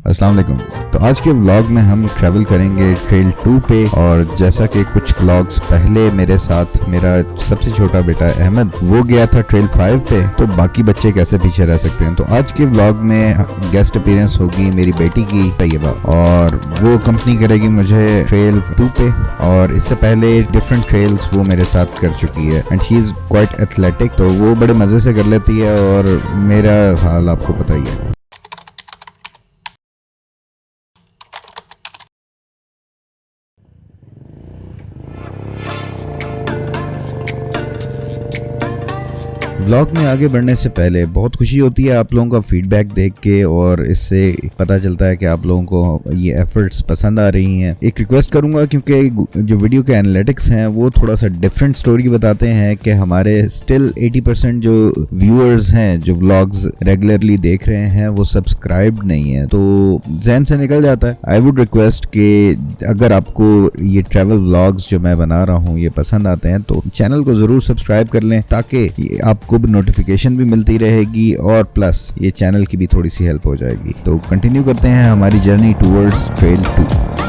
अस्सलाम वालेकुम। तो आज के व्लॉग में हम ट्रैवल करेंगे ट्रेल 2 पे। और जैसा कि कुछ व्लॉग्स पहले मेरे साथ मेरा सबसे छोटा बेटा अहमद वो गया था ट्रेल 5 पे, तो बाकी बच्चे कैसे पीछे रह सकते हैं। तो आज के व्लॉग में गेस्ट अपीयरेंस होगी मेरी बेटी की तैयबा, और वो कंपनी करेगी मुझे ट्रेल 2 पे। और इससे पहले डिफरेंट ट्रेल्स वो मेरे साथ कर चुकी है and she is quite athletic, तो वो बड़े मज़े से कर लेती है और मेरा हाल आपको पता ही है। व्लॉग में आगे बढ़ने से पहले बहुत खुशी होती है आप लोगों का फीडबैक देख के, और इससे पता चलता है कि आप लोगों को ये एफर्ट्स पसंद आ रही हैं। एक रिक्वेस्ट करूंगा, क्योंकि जो वीडियो के एनालिटिक्स हैं वो थोड़ा सा डिफरेंट स्टोरी बताते हैं कि हमारे स्टिल 80% जो व्यूअर्स हैं जो व्लॉग्स रेगुलरली देख रहे हैं वो सब्सक्राइब्ड नहीं है, तो जहन से निकल जाता है। आई वुड रिक्वेस्ट कि अगर आपको ये ट्रैवल व्लॉग्स जो मैं बना रहा हूँ ये पसंद आते हैं तो चैनल को जरूर सब्सक्राइब कर लें, ताकि आपको नोटिफिकेशन भी मिलती रहेगी और प्लस ये चैनल की भी थोड़ी सी हेल्प हो जाएगी। तो कंटिन्यू करते हैं हमारी जर्नी टूवर्ड्स ट्रेल 2।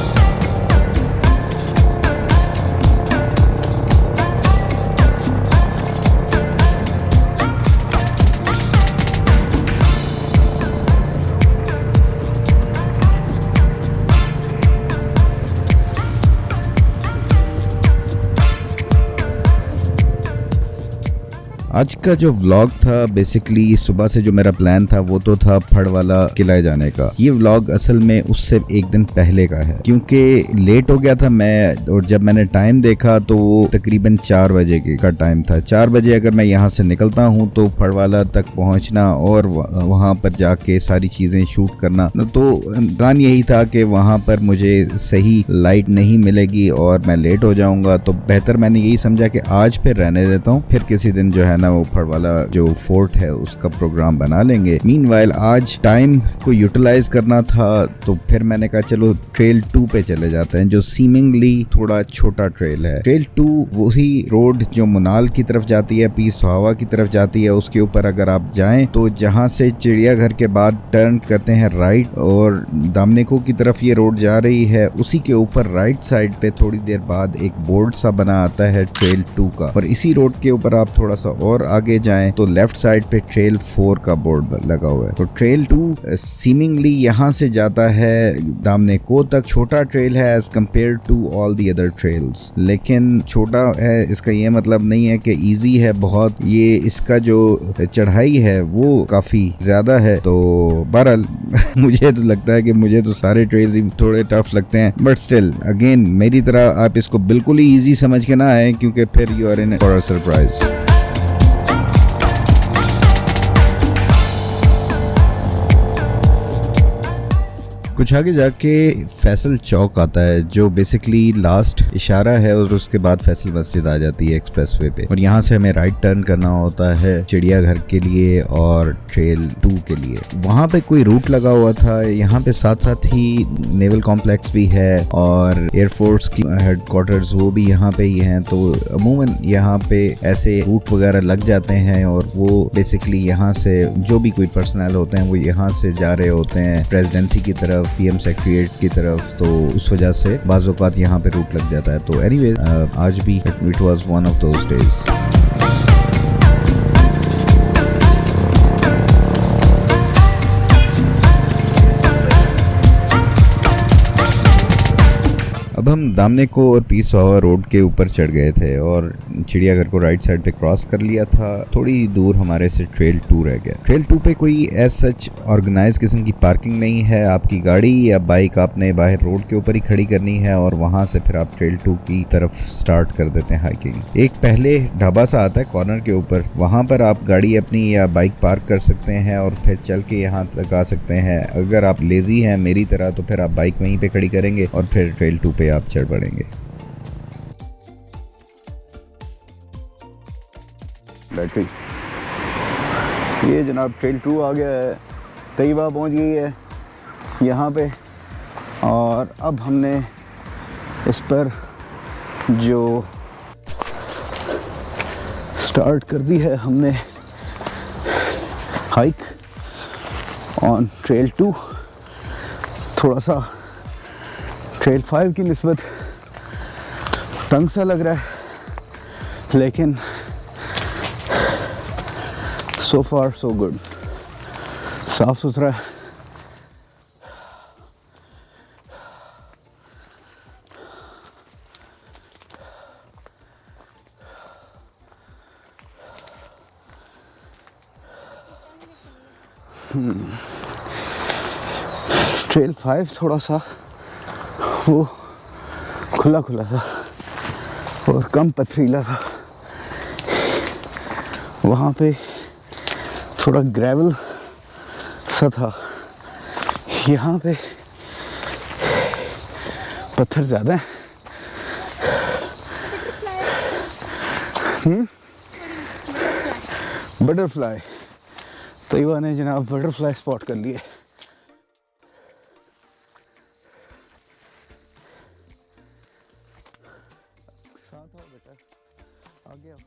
आज का जो व्लॉग था बेसिकली सुबह से जो मेरा प्लान था वो तो था फड़वाला किला जाने का। ये व्लॉग असल में उससे एक दिन पहले का है, क्योंकि लेट हो गया था मैं, और जब मैंने टाइम देखा तो वो तकरीबन 4 बजे का टाइम था। 4 बजे अगर मैं यहाँ से निकलता हूँ तो फड़वाला तक पहुँचना और वहाँ पर जाके सारी चीज़ें शूट करना, तो इम्कान यही था कि वहाँ पर मुझे सही लाइट नहीं मिलेगी और मैं लेट हो जाऊँगा। तो बेहतर मैंने यही समझा कि आज फिर रहने देता हूँ, फिर किसी दिन जो है वो फड़वाला जो फोर्ट है उसका प्रोग्राम बना लेंगे। मीनवाइल आज टाइम को यूटिलाइज करना था, तो फिर मैंने कहा चलो ट्रेल 2 पे चले जाते हैं, जो सीमिंगली थोड़ा छोटा ट्रेल है। ट्रेल 2 वही रोड जो मुनाल की तरफ जाती है, पीर सुहावा की तरफ जाती है, उसके ऊपर अगर आप जाएं तो जहां से चिड़ियाघर के बाद टर्न करते हैं राइट और दामनेको की तरफ ये रोड जा रही है, उसी के ऊपर राइट साइड पे थोड़ी देर बाद एक बोर्ड सा बना आता है ट्रेल 2 का, और इसी रोड के ऊपर आप थोड़ा सा और आगे जाएं तो लेफ्ट साइड पे ट्रेल 4 का बोर्ड लगा हुआ है। तो ट्रेल 2 सीमिंगली यहाँ से जाता है दामनेको तक। छोटा ट्रेल है as compare to all the other trails, लेकिन छोटा है इसका ये मतलब नहीं है कि इजी है बहुत। ये इसका जो चढ़ाई है वो काफी ज्यादा है। तो बहरहाल मुझे तो लगता है कि मुझे तो सारे ट्रेल्स ही थोड़े टफ लगते हैं, बट स्टिल अगेन मेरी तरह आप इसको बिल्कुल ही ईजी समझ के ना आए, क्योंकि फिर you are in for a surprise. कुछ आगे जाके फैसल चौक आता है, जो बेसिकली लास्ट इशारा है, और उसके बाद फैसल मस्जिद आ जाती है एक्सप्रेसवे पे, और यहाँ से हमें राइट टर्न करना होता है चिड़ियाघर के लिए और ट्रेल 2 के लिए। वहाँ पे कोई रूट लगा हुआ था। यहाँ पे साथ साथ ही नेवल कॉम्प्लेक्स भी है और एयरफोर्स की हेडक्वार्टर्स वो भी यहाँ पे ही हैं। तो अमूमन यहाँ पे ऐसे रूट वगैरह लग जाते हैं, और वो बेसिकली यहाँ से जो भी कोई पर्सनल होते हैं वो यहाँ से जा रहे होते हैं प्रेसिडेंसी की तरफ, पीएम सेक्रेटरीट की तरफ, तो उस वजह से बाज़ औक़ात यहाँ पे रूट लग जाता है। तो एनीवे आज भी it was one of those days. अब हम दामनेको और पीर सुहावा रोड के ऊपर चढ़ गए थे और चिड़ियाघर को राइट साइड पे क्रॉस कर लिया था। थोड़ी दूर हमारे से ट्रेल 2 रह गया। ट्रेल 2 पे कोई एज सच ऑर्गेनाइज किस्म की पार्किंग नहीं है। आपकी गाड़ी या बाइक आपने बाहर रोड के ऊपर ही खड़ी करनी है, और वहां से फिर आप ट्रेल 2 की तरफ स्टार्ट कर देते हैं हाइकिंग। एक पहले ढाबा सा आता है कॉर्नर के ऊपर, वहां पर आप गाड़ी अपनी या बाइक पार्क कर सकते हैं और फिर चल के यहाँ तक आ सकते हैं। अगर आप लेजी हैं मेरी तरह तो फिर आप बाइक वहीं पे खड़ी करेंगे और फिर ट्रेल 2 पे आप चढ़ पड़ेंगे। बैटरी ये जनाब ट्रेल 2 आ गया है, तैयबा पहुंच गई है यहाँ पे, और अब हमने इस पर जो स्टार्ट कर दी है हमने हाइक ऑन ट्रेल 2। थोड़ा सा ट्रेल 5 की निस्बत तंग सा लग रहा है, लेकिन सो फार सो गुड, साफ सुथरा है। ट्रेल 5 थोड़ा सा वो खुला खुला था और कम पथरीला था, वहाँ पे थोड़ा ग्रेवल सा था, यहाँ पे पत्थर ज़्यादा है। बटरफ्लाई, तैयबा ने जनाब बटरफ्लाई स्पॉट कर लिए। साथ आओ बेटा, आगे आओ।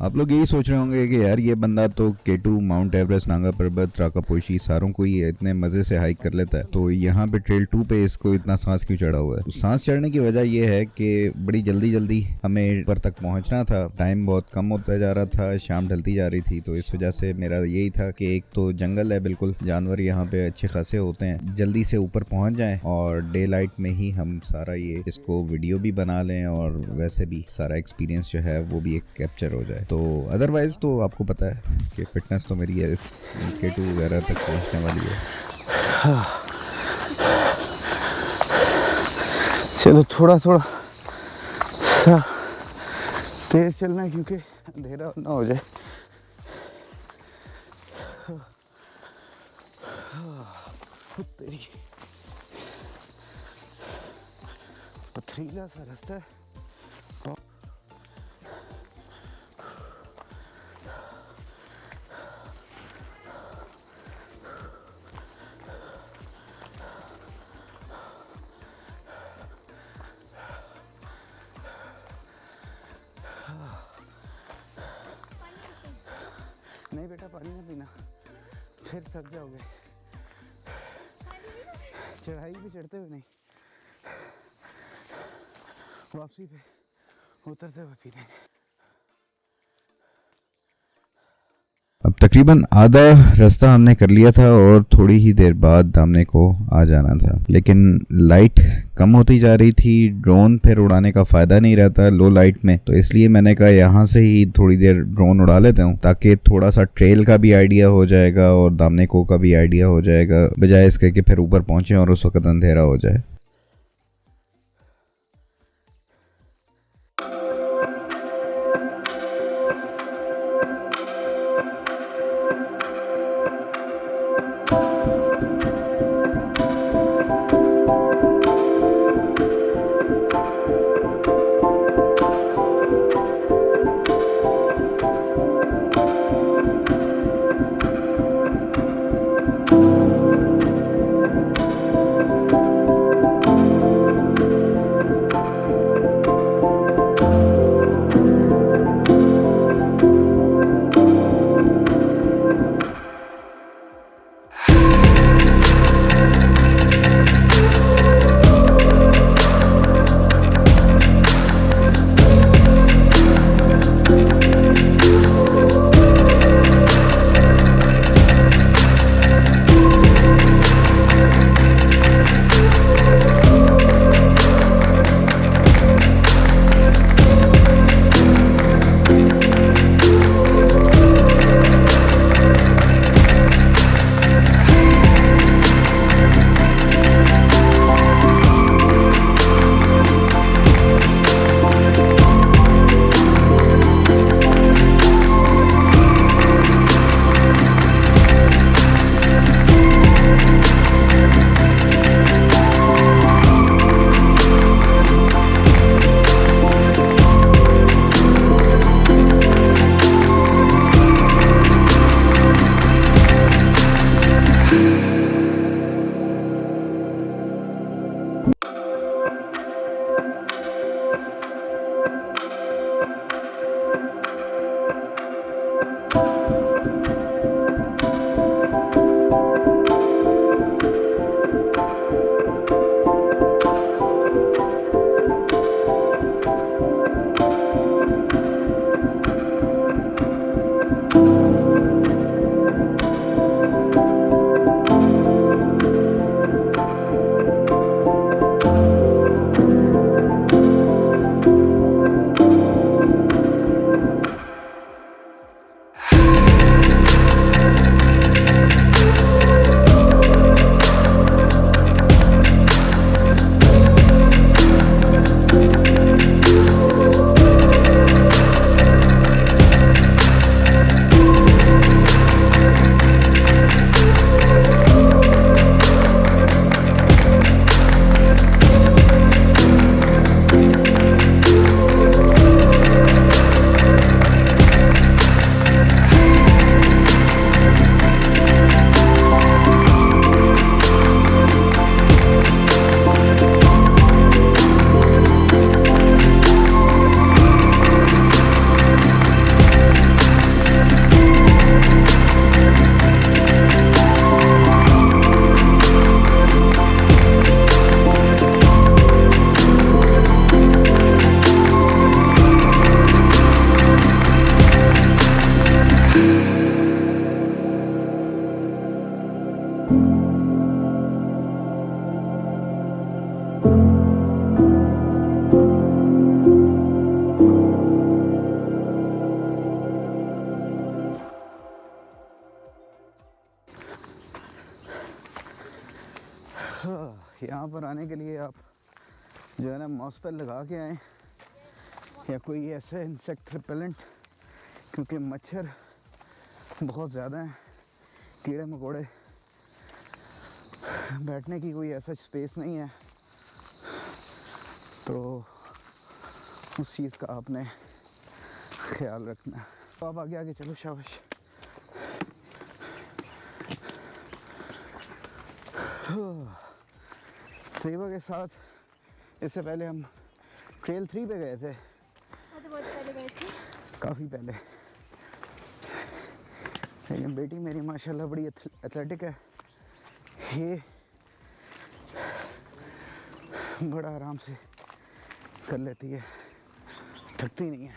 आप लोग यही सोच रहे होंगे कि यार ये बंदा तो K2, माउंट एवरेस्ट, नागा पर्वत, राकापोशी सारों को ही इतने मज़े से हाइक कर लेता है, तो यहाँ पे ट्रेल 2 पे इसको इतना सांस क्यों चढ़ा हुआ है? सांस चढ़ने की वजह ये है कि बड़ी जल्दी जल्दी हमें ऊपर तक पहुँचना था, टाइम बहुत कम होता जा रहा था, शाम ढलती जा रही थी, तो इस वजह से मेरा यही था कि एक तो जंगल है बिल्कुल, जानवर यहाँ पे अच्छे खासे होते हैं, जल्दी से ऊपर पहुँच जाएँ और डे लाइट में ही हम सारा ये इसको वीडियो भी बना लें और वैसे भी सारा एक्सपीरियंस जो है वो भी एक कैप्चर हो जाए। तो अदरवाइज तो आपको पता है कि फिटनेस तो मेरी है इस K2 वगैरह तक पहुंचने वाली है। चलो थोड़ा थोड़ा सा तेज चलना है क्योंकि अंधेरा ना हो जाए। तेरी पथरीला सा रास्ता है। नहीं बेटा, पानी ना पीना, फिर थक जाओगे। चढ़ाई पे चढ़ते हुए नहीं, वापसी पे उतरते हुए पी लेंगे। अब तकरीबन आधा रास्ता हमने कर लिया था और थोड़ी ही देर बाद दामने को आ जाना था, लेकिन लाइट कम होती जा रही थी, ड्रोन फिर उड़ाने का फ़ायदा नहीं रहता लो लाइट में, तो इसलिए मैंने कहा यहाँ से ही थोड़ी देर ड्रोन उड़ा लेता हूँ ताकि थोड़ा सा ट्रेल का भी आइडिया हो जाएगा और दामने को का भी आइडिया हो जाएगा, बजाय इसके कि फिर ऊपर पहुँचें और उस वक्त अंधेरा हो जाए। यहाँ पर आने के लिए आप जो है ना मास्क पर लगा के आएँ या कोई ऐसे इंसेक्ट रिपेलेंट, क्योंकि मच्छर बहुत ज़्यादा हैं, कीड़े मकोड़े, बैठने की कोई ऐसा स्पेस नहीं है, तो उस चीज़ का आपने ख्याल रखना। तो आप आगे आगे चलो, शाबाश। तैयबा के साथ इससे पहले हम ट्रेल 3 पे गए थे, बहुत पहले गए थे, काफ़ी पहले। लेकिन बेटी मेरी माशाल्लाह बड़ी एथलेटिक है, ये बड़ा आराम से कर लेती है, थकती नहीं है।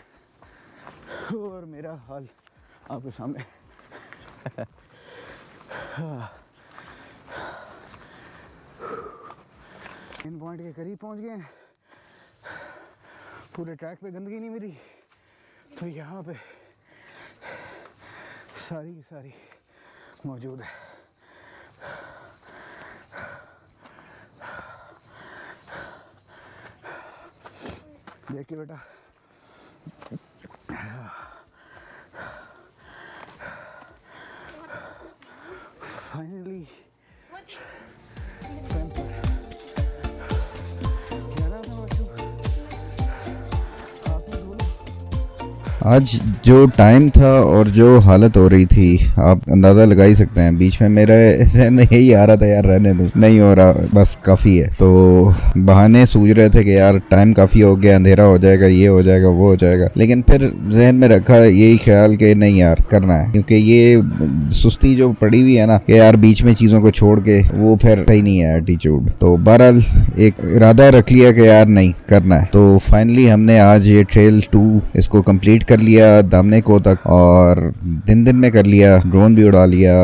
और मेरा हाल आपके सामने। इन पॉइंट के करीब पहुंच गए हैं, पूरे ट्रैक पे गंदगी नहीं मिली, तो यहाँ पे सारी की सारी मौजूद है। देखिए बेटा, फाइनली आज जो टाइम था और जो हालत हो रही थी आप अंदाज़ा लगा ही सकते हैं। बीच में मेरे जहन यही आ रहा था यार रहने दूँ, नहीं हो रहा, बस काफ़ी है। तो बहाने सूझ रहे थे कि यार टाइम काफ़ी हो गया, अंधेरा हो जाएगा, ये हो जाएगा, वो हो जाएगा, लेकिन फिर जहन में रखा यही ख्याल कि नहीं यार करना है, क्योंकि ये सुस्ती जो पड़ी हुई है ना कि यार बीच में चीज़ों को छोड़ के, वो फिर सही नहीं है एटीट्यूड। तो बहरहाल एक इरादा रख लिया कि यार नहीं करना है। तो फाइनली हमने आज ये ट्रेल 2 इसको कंप्लीट कर लिया दामने को तक, और दिन में कर लिया, ड्रोन भी उड़ा लिया।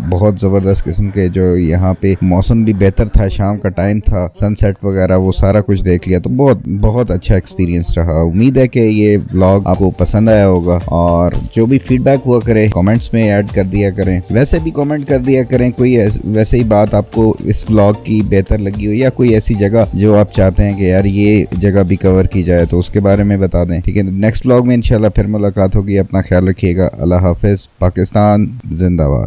बहुत ज़बरदस्त किस्म के जो यहाँ पे मौसम भी बेहतर था, शाम का टाइम था, सनसेट वगैरह वो सारा कुछ देख लिया। तो बहुत अच्छा एक्सपीरियंस रहा। उम्मीद है कि ये व्लॉग आपको पसंद आया होगा, और जो भी फीडबैक हुआ करे कमेंट्स में ऐड कर दिया करें। वैसे भी कमेंट कर दिया करें, कोई वैसे ही बात आपको इस व्लॉग की बेहतर लगी हो, या कोई ऐसी जगह जो आप चाहते हैं कि यार ये जगह भी कवर की जाए, तो उसके बारे में बता दें। ठीक है, नेक्स्ट व्लॉग में इंशाल्लाह फिर मुलाकात होगी। अपना ख्याल रखिएगा। अल्लाह हाफिज़। पाकिस्तान जिंदाबाद।